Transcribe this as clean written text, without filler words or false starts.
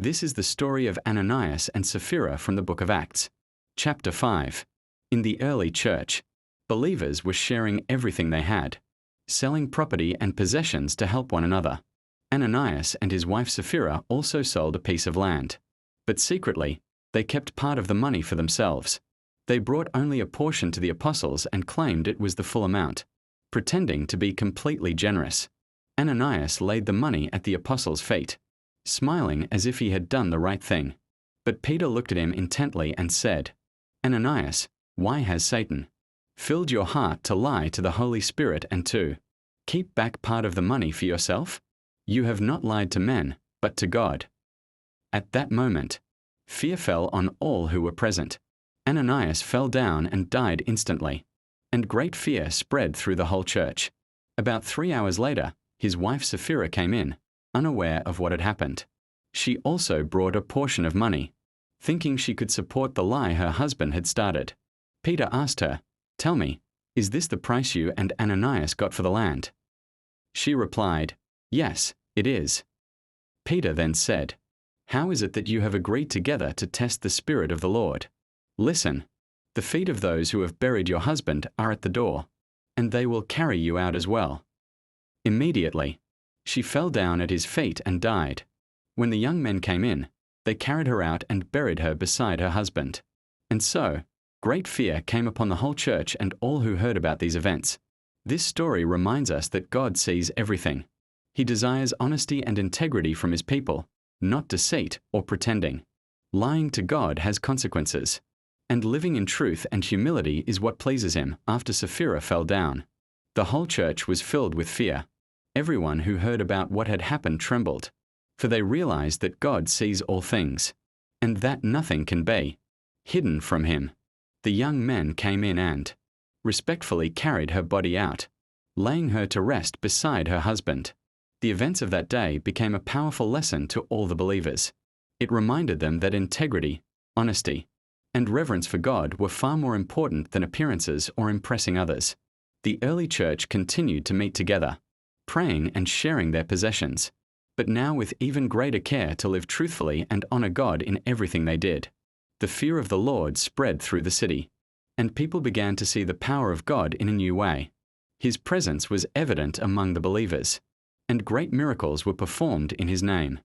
This is the story of Ananias and Sapphira from the book of Acts. Chapter 5. In the early church, believers were sharing everything they had, selling property and possessions to help one another. Ananias and his wife Sapphira also sold a piece of land. But secretly, they kept part of the money for themselves. They brought only a portion to the apostles and claimed it was the full amount, pretending to be completely generous. Ananias laid the money at the apostles' feet, smiling as if he had done the right thing. But Peter looked at him intently and said, "Ananias, why has Satan filled your heart to lie to the Holy Spirit and to keep back part of the money for yourself? You have not lied to men, but to God." At that moment, fear fell on all who were present. Ananias fell down and died instantly, and great fear spread through the whole church. About 3 hours later, his wife Sapphira came in, unaware of what had happened. She also brought a portion of money, thinking she could support the lie her husband had started. Peter asked her, "Tell me, is this the price you and Ananias got for the land?" She replied, "Yes, it is." Peter then said, "How is it that you have agreed together to test the Spirit of the Lord? Listen, the feet of those who have buried your husband are at the door, and they will carry you out as well." Immediately, she fell down at his feet and died. When the young men came in, they carried her out and buried her beside her husband. And so, great fear came upon the whole church and all who heard about these events. This story reminds us that God sees everything. He desires honesty and integrity from His people, not deceit or pretending. Lying to God has consequences, and living in truth and humility is what pleases Him. After Sapphira fell down, the whole church was filled with fear. Everyone who heard about what had happened trembled, for they realized that God sees all things, and that nothing can be hidden from Him. The young men came in and respectfully carried her body out, laying her to rest beside her husband. The events of that day became a powerful lesson to all the believers. It reminded them that integrity, honesty, and reverence for God were far more important than appearances or impressing others. The early church continued to meet together, praying and sharing their possessions, but now with even greater care to live truthfully and honor God in everything they did. The fear of the Lord spread through the city, and people began to see the power of God in a new way. His presence was evident among the believers, and great miracles were performed in His name.